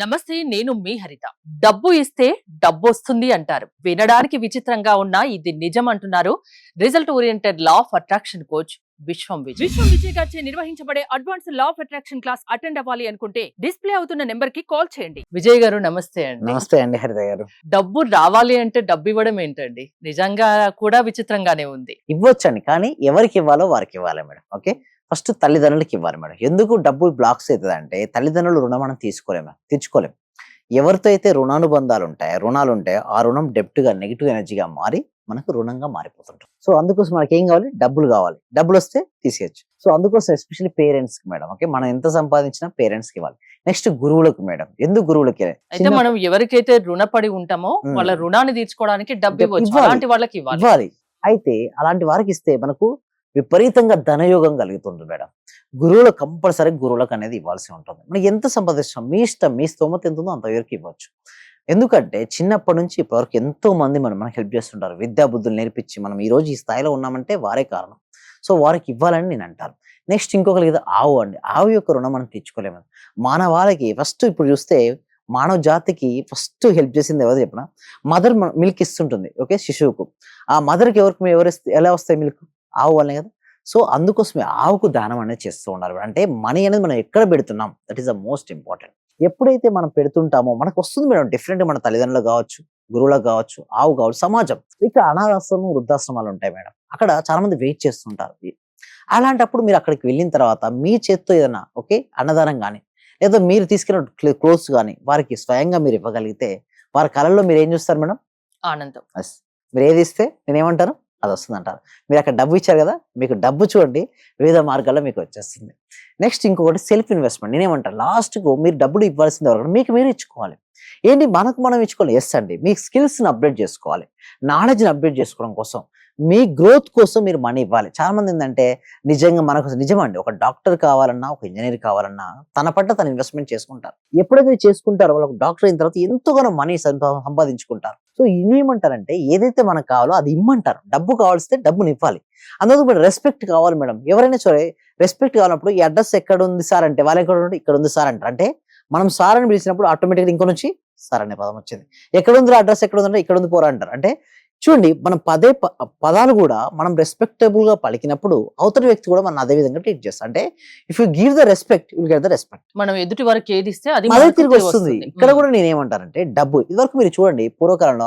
నమస్తే, నేను మీ హరిత. డబ్బు ఇస్తే డబ్బొస్తుంది అంటారు. వినడానికి విచిత్రంగా ఉన్నా ఇది నిజం అంటున్నారు result oriented law of attraction coach విశ్వం విజయ్ గారిచే నిర్వహించబడే advance law of attraction class attend అవ్వాలి అనుకుంటే డిస్ప్లే అవుతున్న నెంబర్ కి కాల్ చేయండి. విజయ్ గారు నమస్తే అండి. నమస్తే అండి హరిత గారు. డబ్బు రావాలి అంటే డబ్బు ఇవ్వడం ఏంటండి? నిజంగా కూడా విచిత్రంగానే ఉంది. ఇవ్వచ్చండి, కానీ ఎవరికి ఇవ్వాలో వారికి ఇవ్వాలి మేడం. ఓకే, ఫస్ట్ తల్లిదండ్రులకి ఇవ్వాలి మేడం. ఎందుకు డబ్బు బ్లాక్స్ అవుతుంది అంటే తల్లిదండ్రులు రుణం మనం తెచ్చుకోలేము. ఎవరితో అయితే రుణాలు ఉంటాయో ఆ రుణం డెప్ట్ గా నెగిటివ్ ఎనర్జీగా మారి మనకు రుణంగా మారిపోతుంటాం. సో అందుకోసం మనకి ఏం కావాలి? డబ్బులు కావాలి. డబ్బులు వస్తే తీసేయచ్చు. సో అందుకోసం ఎస్పెషల్లీ పేరెంట్స్ కి మేడం. ఓకే, మనం ఎంత సంపాదించినా పేరెంట్స్ కి ఇవ్వాలి. నెక్స్ట్ గురువులకు మేడం. ఎందుకు గురువులకి? అయితే మనం ఎవరికైతే రుణపడి ఉంటామో వాళ్ళ రుణాన్ని తీర్చుకోవడానికి డబ్బు ఇవ్వచ్చు. అలాంటి వాళ్ళకి ఇవ్వాలి. అయితే అలాంటి వారికి ఇస్తే మనకు విపరీతంగా ధనయోగం కలుగుతుంది మేడం. గురువులకు కంపల్సరీ గురువులకు అనేది ఇవ్వాల్సి ఉంటుంది. మనకి ఎంత సంపాదిస్తాం మీ ఇష్టం, మీ స్తోమత ఎంత ఉందో అంత వరకు ఇవ్వచ్చు. ఎందుకంటే చిన్నప్పటి నుంచి ఇప్పటివరకు ఎంతో మంది మనకు హెల్ప్ చేస్తుంటారు. విద్యా బుద్ధులు నేర్పించి మనం ఈ రోజు ఈ స్థాయిలో ఉన్నామంటే వారే కారణం. సో వారికి ఇవ్వాలని నేను అంటాను. నెక్స్ట్ ఇంకొకరికి ఏదో ఆవు అండి. ఆవు యొక్క రుణం మనం తెచ్చుకోలేము. మానవాళికి ఫస్ట్ ఇప్పుడు చూస్తే మానవ జాతికి ఫస్ట్ హెల్ప్ చేసింది ఎవరు చెప్పిన? Mother milk ఇస్తుంటుంది. ఓకే, శిశువుకు. ఆ మదర్కి ఎలా వస్తాయి మిల్క్? ఆవు వల్లనే కదా. సో అందుకోసమే ఆవుకు దానం అనేది చేస్తూ ఉండాలి. అంటే మనీ అనేది మనం ఎక్కడ పెడుతున్నాం, that is the most important. ఎప్పుడైతే మనం పెడుతుంటామో మనకు వస్తుంది మేడం. డిఫరెంట్ మన తల్లిదండ్రులు కావచ్చు, గురువులకు కావచ్చు, ఆవు కావచ్చు, సమాజం. ఇక్కడ అనాథాశ్రమం, వృద్ధాశ్రమాలు ఉంటాయి మేడం. అక్కడ చాలా మంది వెయిట్ చేస్తుంటారు. అలాంటప్పుడు మీరు అక్కడికి వెళ్ళిన తర్వాత మీ చేత్తో ఏదైనా ఓకే అన్నదానం కానీ లేదా మీరు తీసుకెళ్ళిన క్లోత్స్ కానీ వారికి స్వయంగా మీరు ఇవ్వగలిగితే వారి కళల్లో మీరు ఏం చూస్తారు మేడం? ఆనందం. మీరు ఏది ఇస్తే నేనేమంటాను అది వస్తుంది అంటారు. మీరు అక్కడ డబ్బు ఇచ్చారు కదా, మీకు డబ్బు చూడండి వివిధ మార్గాల్లో మీకు వచ్చేస్తుంది. నెక్స్ట్ ఇంకొకటి సెల్ఫ్ ఇన్వెస్ట్మెంట్. నేనేమంటాను, లాస్ట్కు మీరు డబ్బులు ఇవ్వాల్సింది ఎవరు? మీకు మీరు ఇచ్చుకోవాలి. ఏంటి మనకు మనం ఇచ్చుకోవాలి? ఎస్ అండి, మీ స్కిల్స్ని అప్డేట్ చేసుకోవాలి, నాలెడ్జ్ని అప్డేట్ చేసుకోవడం కోసం, మీ గ్రోత్ కోసం మీరు మనీ ఇవ్వాలి. చాలా మంది ఏంటంటే నిజంగా మనకు నిజమండి, ఒక డాక్టర్ కావాలన్నా ఒక ఇంజనీర్ కావాలన్నా తన పట్ల తను ఇన్వెస్ట్మెంట్ చేసుకుంటారు. ఎప్పుడైతే చేసుకుంటారో వాళ్ళకి డాక్టర్ అయిన తర్వాత ఎంతోగానో మనీ సంపాదించుకుంటారు. సో ఇవేమంటారంటే ఏదైతే మనకు కావాలో అది ఇమ్మంటారు. డబ్బు కావాల్స్తే డబ్బుని ఇవ్వాలి. అందుకు రెస్పెక్ట్ కావాలి మేడం. ఎవరైనా సరే రెస్పెక్ట్ కావాలన్నప్పుడు ఈ అడ్రస్ ఎక్కడ ఉంది సార్ అంటే వాళ్ళు ఎక్కడ ఉంటే ఇక్కడ ఉంది సార్ అంటారు. అంటే మనం సార్ అని పిలిచినప్పుడు ఆటోమేటిక్గా ఇంకో నుంచి సార్ అనే పదం వచ్చింది. ఎక్కడ ఉంది అడ్రస్ ఎక్కడ ఉందంటే ఇక్కడ ఉంది పోరా అంటారు. అంటే చూడండి, మనం పదాలు కూడా మనం రెస్పెక్టబుల్ గా పలికినప్పుడు అవతలి వ్యక్తి కూడా మనం అదే విధంగా ట్రీట్ చేస్తాం. అంటే if you give the respect you will get the respect. మనం ఎదుటి వరకు ఏది ఇస్తే అది తిరిగి వస్తుంది. ఇక్కడ కూడా నేనేమంటానంటే డబ్బు ఇదివరకు మీరు చూడండి, పూర్వకాలంలో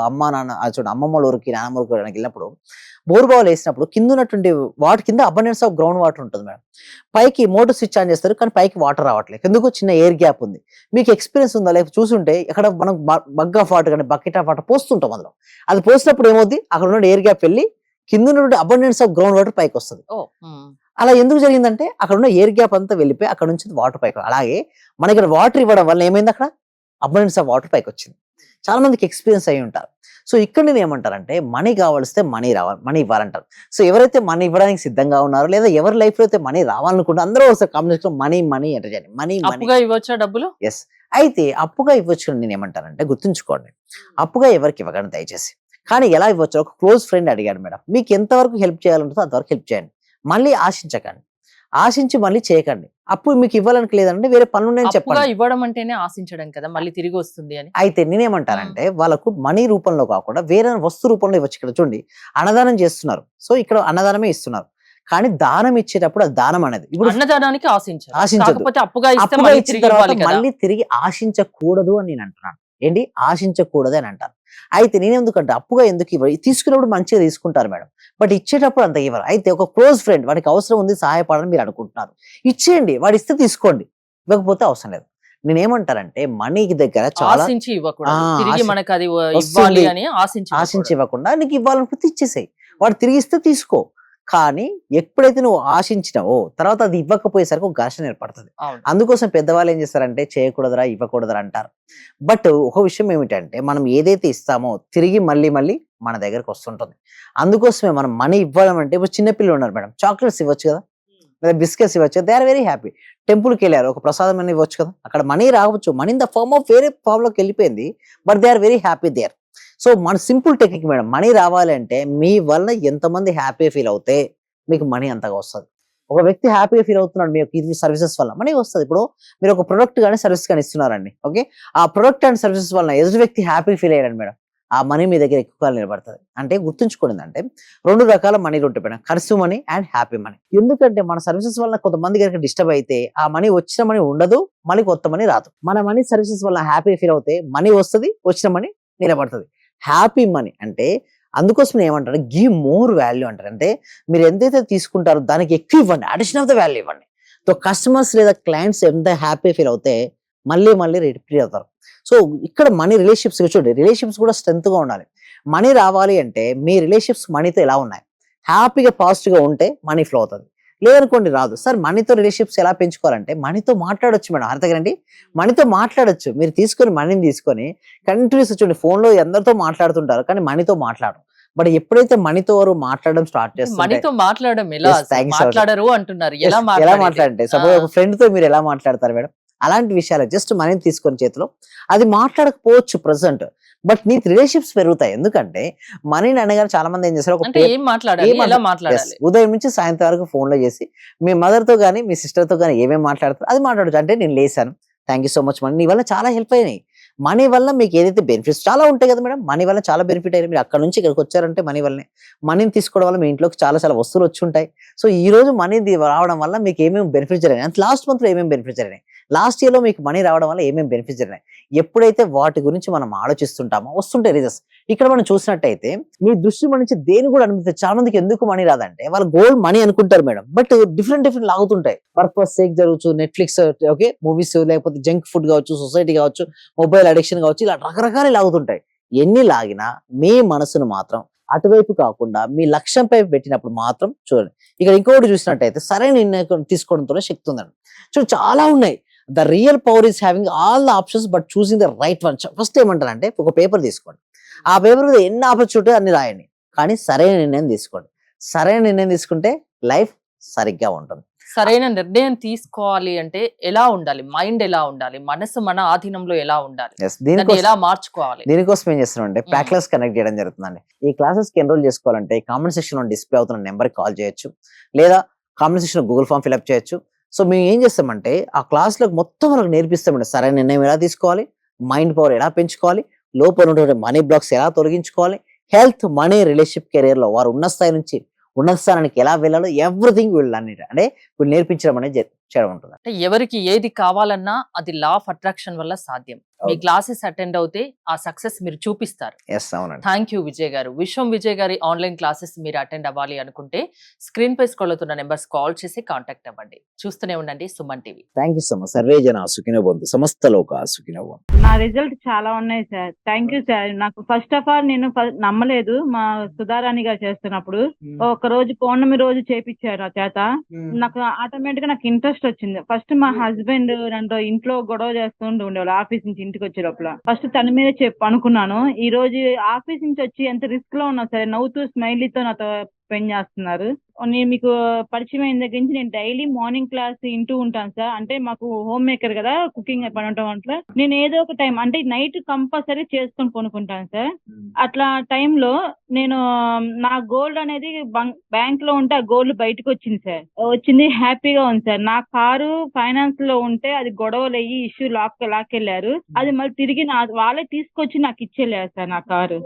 చూడండి అమ్మమ్మ ఊరికి నాన్నమ్మ ఊరికి వెళ్ళినప్పుడు బోర్బావులు వేసినప్పుడు కింద ఉన్నటువంటి వాటర్ కింద అబండెన్స్ ఆఫ్ గ్రౌండ్ వాటర్ ఉంటుంది మేడం. పైకి మోటార్ స్విచ్ ఆన్ చేస్తారు, కానీ పైకి వాటర్ రావట్లేదు. ఎందుకు? చిన్న ఎయిర్ గ్యాప్ ఉంది. మీకు ఎక్స్పీరియన్స్ ఉందా? లేకపోతే చూసుంటే ఇక్కడ మనం మగ్ ఆఫ్ వాటర్ కానీ బకెట్ ఆఫ్ వాటర్ పోస్తుంటాం. అందులో అది పోసినప్పుడు ఏమవుద్ది? అక్కడ ఉన్న ఎయిర్ గ్యాప్ వెళ్ళి కింద ఉన్నటువంటి అబండెన్స్ ఆఫ్ గ్రౌండ్ వాటర్ పైకి వస్తుంది. అలా ఎందుకు జరిగిందంటే అక్కడ ఉన్న ఎయిర్ గ్యాప్ అంతా వెళ్ళిపోయి అక్కడ నుంచి వాటర్ పైకి. అలాగే మన ఇక్కడ వాటర్ ఇవ్వడం వల్ల ఏమైంది? అక్కడ అబండెన్స్ ఆఫ్ వాటర్ పైకి వచ్చింది. చాలా మందికి ఎక్స్పీరియన్స్ అయి ఉంటారు. సో ఇక్కడ నేను ఏమంటారంటే మనీ కావాల్స్తే మనీ ఇవ్వాలంటారు. సో ఎవరైతే మనీ ఇవ్వడానికి సిద్ధంగా ఉన్నారో లేదా ఎవరి లైఫ్ లో అయితే మనీ రావాలనుకుంటే అందరూ ఒకసారి కాంబినేషన్ మనీ అంటే చేయండి. మనీ ఇవ్వచ్చా డబ్బులు? ఎస్. అయితే అప్పుగా ఇవ్వచ్చు. నేను ఏమంటానంటే గుర్తుంచుకోండి, అప్పుగా ఎవరికి ఇవ్వకండి దయచేసి. కానీ ఎలా ఇవ్వచ్చు? ఒక క్లోజ్ ఫ్రెండ్ అడిగాడు మేడం, మీకు ఎంతవరకు హెల్ప్ చేయాలంటుందో అంతవరకు హెల్ప్ చేయండి. మళ్ళీ ఆశించి మళ్ళీ చేయకండి. అప్పుడు మీకు ఇవ్వాలని లేదంటే వేరే పనులు నేను చెప్పాను. ఇవ్వడం అంటేనే ఆశించడం కదా, మళ్ళీ తిరిగి వస్తుంది అని. అయితే నేనేమంటానంటే వాళ్ళకు మనీ రూపంలో కాకుండా వేరే వస్తు రూపంలో ఇవ్వచ్చు. ఇక్కడ చూడండి, అన్నదానం చేస్తున్నారు. సో ఇక్కడ అన్నదానమే ఇస్తున్నారు, కానీ దానం ఇచ్చేటప్పుడు అది దానం అనేది ఇప్పుడు అన్నదానానికి ఆశించదు. అప్పుగా ఇచ్చిన తర్వాత మళ్ళీ తిరిగి ఆశించకూడదు అని నేను అంటున్నాను. ఏంటి? ఆశించకూడదు అని అంటాను. అయితే నేనెందుకంటే అప్పుగా ఎందుకు ఇవ్వరు? తీసుకున్నప్పుడు మంచిగా తీసుకుంటారు మేడం, బట్ ఇచ్చేటప్పుడు అంత ఇవ్వరు. అయితే ఒక క్లోజ్ ఫ్రెండ్ వాడికి అవసరం ఉంది, సహాయపడాలని మీరు అనుకుంటున్నారు, ఇచ్చేయండి. వాడు ఇస్తే తీసుకోండి, ఇవ్వకపోతే అవసరం లేదు. నేనేమంటానంటే మనీకి దగ్గర చాలా ఆశించి ఇవ్వకుండా నీకు ఇవ్వాలనుకుంటే ఇచ్చేసేయి. వాడు తిరిగి ఇస్తే తీసుకో. కానీ ఎప్పుడైతే నువ్వు ఆశించినావో తర్వాత అది ఇవ్వకపోయేసరికి ఒక ఘర్షణ ఏర్పడుతుంది. అందుకోసం పెద్దవాళ్ళు ఏం చేస్తారంటే చేయకూడదురా, ఇవ్వకూడదురా అంటారు. బట్ ఒక విషయం ఏమిటంటే మనం ఏదైతే ఇస్తామో తిరిగి మళ్ళీ మన దగ్గరకు వస్తుంటుంది. అందుకోసమే మనం మనీ ఇవ్వడం అంటే ఇప్పుడు చిన్నపిల్లలు ఉన్నారు మేడం, చాక్లెట్స్ ఇవ్వచ్చు కదా, లేదా బిస్కెట్స్ ఇవ్వచ్చు. They are very happy. టెంపుల్కి వెళ్ళారు, ఒక ప్రసాదం అని ఇవ్వచ్చు కదా, అక్కడ మనీ రావచ్చు. Money in the form of వేరే ఫామ్ లోకి వెళ్ళిపోయింది, but they are very happy there. So మన సింపుల్ టెక్నిక్ మేడం, మనీ రావాలంటే మీ వల్ల ఎంతమంది హ్యాపీ ఫీల్ అవుతే మీకు మనీ అంతగా వస్తుంది. ఒక వ్యక్తి హ్యాపీగా ఫీల్ అవుతున్నాడు మీ యొక్క సర్వీసెస్ వల్ల, మనీ వస్తుంది. ఇప్పుడు మీరు ఒక ప్రొడక్ట్ కానీ సర్వీస్ కానీ ఇస్తున్నారండి, ఓకే, ఆ ప్రొడక్ట్ అండ్ సర్వీసెస్ వల్ల ఎదుటి వ్యక్తి హ్యాపీ ఫీల్ అయ్యాడు మేడం, ఆ మనీ మీ దగ్గర ఎక్కువ కాలం నిలబడుతుంది. అంటే గుర్తుంచుకోండి, అంటే 2 రకాల మనీలు ఉంటాయి మేడం, ఖర్చు మనీ అండ్ హ్యాపీ మనీ. ఎందుకంటే మన సర్వీసెస్ వల్ల కొంతమంది కనుక డిస్టర్బ్ అయితే ఆ మనీ వచ్చిన మనీ ఉండదు, మళ్ళీ కొత్త మనీ రాదు. మన మనీ సర్వీసెస్ వల్ల హ్యాపీ ఫీల్ అవుతే మనీ వస్తుంది, వచ్చిన మనీ నిలబడుతుంది. హ్యాపీ మనీ అంటే అందుకోసం ఏమంటారు, గివ్ మోర్ వాల్యూ అంటారు. అంటే మీరు ఎంతైతే తీసుకుంటారో దానికి ఎక్కువ ఇవ్వండి, అడిషన్ ఆఫ్ ద వాల్యూ ఇవ్వండి. సో కస్టమర్స్ లేదా క్లయింట్స్ ఎంత హ్యాపీ ఫీల్ అవుతే మళ్ళీ మళ్ళీ రిపీట్ అవుతారు. సో ఇక్కడ మనీ రిలేషన్షిప్స్ చూడండి, రిలేషన్షిప్స్ కూడా స్ట్రెంత్ గా ఉండాలి. మనీ రావాలి అంటే మీ రిలేషన్షిప్స్ మనీతో ఎలా ఉన్నాయి, హ్యాపీగా పాజిటివ్ గా ఉంటే మనీ ఫ్లో అవుతుంది. లేదనుకోండి రాదు. సార్ మనీతో రిలేషన్షిప్స్ ఎలా పెంచుకోవాలంటే మనీతో మాట్లాడొచ్చు మేడం, అర్థగండి, మనీతో మాట్లాడొచ్చు. మీరు తీసుకొని మనీని తీసుకొని కంటిన్యూస్ చూడండి, ఫోన్ లో అందరితో మాట్లాడుతుంటారు కానీ మనీతో మాట్లాడరు. బట్ ఎప్పుడైతే మనీతో వారు మాట్లాడడం స్టార్ట్ చేస్తారు, మనీతో మాట్లాడడం ఎలా, Yes, thank you so much. మాట్లాడరు అంటున్నారు, ఎలా ఎలా మాట్లాడేది? మాట్లాడంటే సపోజ్ ఒక ఫ్రెండ్ తో మీరు ఎలా మాట్లాడతారు మేడం, అలాంటి విషయాలు జస్ట్ మనీని తీసుకొని చేతిలో, అది మాట్లాడకపోవచ్చు ప్రెసెంట్, బట్ మీ రిలేషన్షిప్స్ పెరుగుతాయి. ఎందుకంటే మనీని అనగానే చాలా మంది ఏం చేస్తారు, ఒక అంటే ఏం మాట్లాడాలి, ఎలా మాట్లాడాలి? ఉదయం నుంచి సాయంత్రం వరకు ఫోన్ లో చేసి మీ మదర్ తో గానీ మీ సిస్టర్ తో గానీ ఏమేమి మాట్లాడతారు అది మాట్లాడచ్చు. అంటే నేను లేసాను, thank you so much Mani, నీ వల్ల చాలా హెల్ప్ అయినాయి. మనీ వల్ల మీకు ఏదైతే బెనిఫిట్స్ చాలా ఉంటాయి కదా మేడం, మనీ వల్ల చాలా బెనిఫిట్ అయినాయి. మీరు అక్కడ నుంచి ఇక్కడికి వచ్చారంటే మనీ వల్లనే. మనీని తీసుకోవడం వల్ల మీ ఇంట్లోకి చాలా చాలా వస్తువులు వచ్చి ఉంటాయి. సో ఈ రోజు మనీ రావడం వల్ల మీకు ఏమేమి బెనిఫిట్స్ జరిగినాయి, అంటే లాస్ట్ మంత్ లో ఏమేమి బెనిఫిట్స్ జరిగినాయి, లాస్ట్ ఇయర్ లో మీకు మనీ రావడం వల్ల ఏమేమి బెనిఫిట్స్ జరిగినాయి, ఎప్పుడైతే వాటి గురించి మనం ఆలోచిస్తుంటామో వస్తుంటాయి రిజల్ట్స్. ఇక్కడ మనం చూసినట్టయితే మీ దృష్టి మన నుంచి దేని కూడా అనిపిస్తుంది. చాలా మందికి ఎందుకు మనీ రాదంటే వాళ్ళ గోల్ మనీ అనుకుంటారు మేడం, బట్ డిఫరెంట్ లాగుతుంటాయి. పర్పస్ సేక్ జరగచ్చు, నెట్ఫ్లిక్స్, ఓకే, మూవీస్, లేకపోతే జంక్ ఫుడ్ కావచ్చు, సొసైటీ కావచ్చు, మొబైల్ అడిక్షన్ కావచ్చు, ఇలా రకరకాలు లాగుతుంటాయి. ఎన్ని లాగినా మీ మనసును మాత్రం అటువైపు కాకుండా మీ లక్ష్యంపై పెట్టినప్పుడు మాత్రం చూడండి. ఇక్కడ ఇంకొకటి చూసినట్టయితే సరైన నిర్ణయం తీసుకోవడంతోనే శక్తి ఉందండి. చూడండి చాలా ఉన్నాయి. The real power is having all the options but choosing the right one. First ఏమంటారంటే ఒక పేపర్ తీసుకోండి, ఆ పేపర్ మీద ఎన్ని ఆపర్చునిటీ అన్ని రాయండి, కానీ సరైన నిర్ణయం తీసుకోండి. సరైన నిర్ణయం తీసుకుంటే లైఫ్ సరిగ్గా ఉంటుంది. సరైన నిర్ణయం తీసుకోవాలి అంటే ఎలా ఉండాలి, మైండ్ ఎలా ఉండాలి, మనసు మన ఆధీనంలో ఎలా ఉండాలి, Yes, దాన్ని ఎలా మార్చుకోవాలి? దీనికోసం ఏం చేస్తున్నామంటే ప్రాక్టీస్ కనెక్ట్ చేయడం జరుగుతుందండి. ఈ క్లాసెస్ కి ఎన్రోల్ చేసుకోవాలంటే కామెంట్ సెక్షన్ లో డిస్ప్లే అవుతున్న నెంబర్ కాల్ చేయొచ్చు, లేదా కామెంట్ సెక్షన్ లో గూగుల్ ఫామ్ ఫిల్అప్ చేయొచ్చు. సో మేము ఏం చేస్తామంటే ఆ క్లాస్ లో మొత్తం మనకు నేర్పిస్తామండి. సరైన నిర్ణయం ఎలా తీసుకోవాలి, మైండ్ పవర్ ఎలా పెంచుకోవాలి, లోపల ఉన్నటువంటి మనీ బ్లాక్స్ ఎలా తొలగించుకోవాలి, హెల్త్, మనీ, రిలేషన్షిప్, కెరీర్ లో వారు ఉన్న స్థాయి నుంచి ఉన్నత స్థానానికి ఎలా వెళ్ళాలో ఎవ్రీథింగ్ వీళ్ళన్నిటి అంటే వీళ్ళు నేర్పించడం అనేది చేయడం ఉంటుంది. అంటే ఎవరికి ఏది కావాలన్నా అది లా ఆఫ్ అట్రాక్షన్ వల్ల సాధ్యం. మీ క్లాసెస్ అటెండ్ అవుతే ఆ సక్సెస్ మీరు చూపిస్తారు. ఎస్, అవునండి. థ్యాంక్ యూ విజయ్ గారు. విశ్వం విజయ్ గారి ఆన్లైన్ క్లాసెస్ మీరు అటెండ్ అవ్వాలి అనుకుంటే స్క్రీన్ పై స్క్రోల్ అవుతున్న నెంబర్స్ కాల్ చేసి కాంటాక్ట్ అవ్వండి. చూస్తూనే ఉండండి Suman TV. Thank you so much. Survey జన సుఖినో భవంతు, సమస్త లోక సుఖినో భవంతు. నా రిజల్ట్ చాలా ఉన్నాయి సార్. Thank you sir. నాకు ఫస్ట్ ఆఫ్ ఆల్ నేను నమ్మలేదు. మా సుధారాణి గారు చేస్తున్నప్పుడు ఒక రోజు పౌర్ణమి రోజు చేపించారు ఆ చేత. నాకు ఆటోమేటిక్ గా నాకు ఇంట్రెస్ట్ వచ్చింది. ఫస్ట్ మా హస్బెండ్ నన్ను ఇంట్లో గొడవ చేస్తుంటూ ఉండేవాళ్ళు ఆఫీస్ నుంచి ఇంటికి వచ్చే లోపల. ఫస్ట్ తన మీద అనుకున్నాను. ఈ రోజు ఆఫీస్ నుంచి వచ్చి ఎంత రిస్క్ లో ఉన్నా సరే నవ్వుతూ స్మైలీతో నాతో స్పెండ్ చేస్తున్నారు. నేను మీకు పరిచయం అయిన దగ్గర నుంచి నేను డైలీ మార్నింగ్ క్లాస్ వింటూ ఉంటాను సార్. అంటే మాకు హోమ్ మేకర్ కదా, కుకింగ్ పని ఉంటాం. అట్లా నేను ఏదో ఒక టైం అంటే నైట్ కంపల్సరీ చేసుకొని కొనుక్కుంటాను సార్. అట్లా టైంలో నేను నా గోల్డ్ అనేది బ్యాంక్ లో ఉంటే ఆ గోల్డ్ బయటకు వచ్చింది సార్. వచ్చింది, హ్యాపీగా ఉంది సార్. నా కారు ఫైనాన్స్ లో ఉంటే అది గొడవలు అయ్యి ఇష్యూ లాక్కెళ్ళారు. అది మళ్ళీ తిరిగి వాళ్ళే తీసుకొచ్చి నాకు ఇచ్చేళ్ళారు సార్ నా కారు.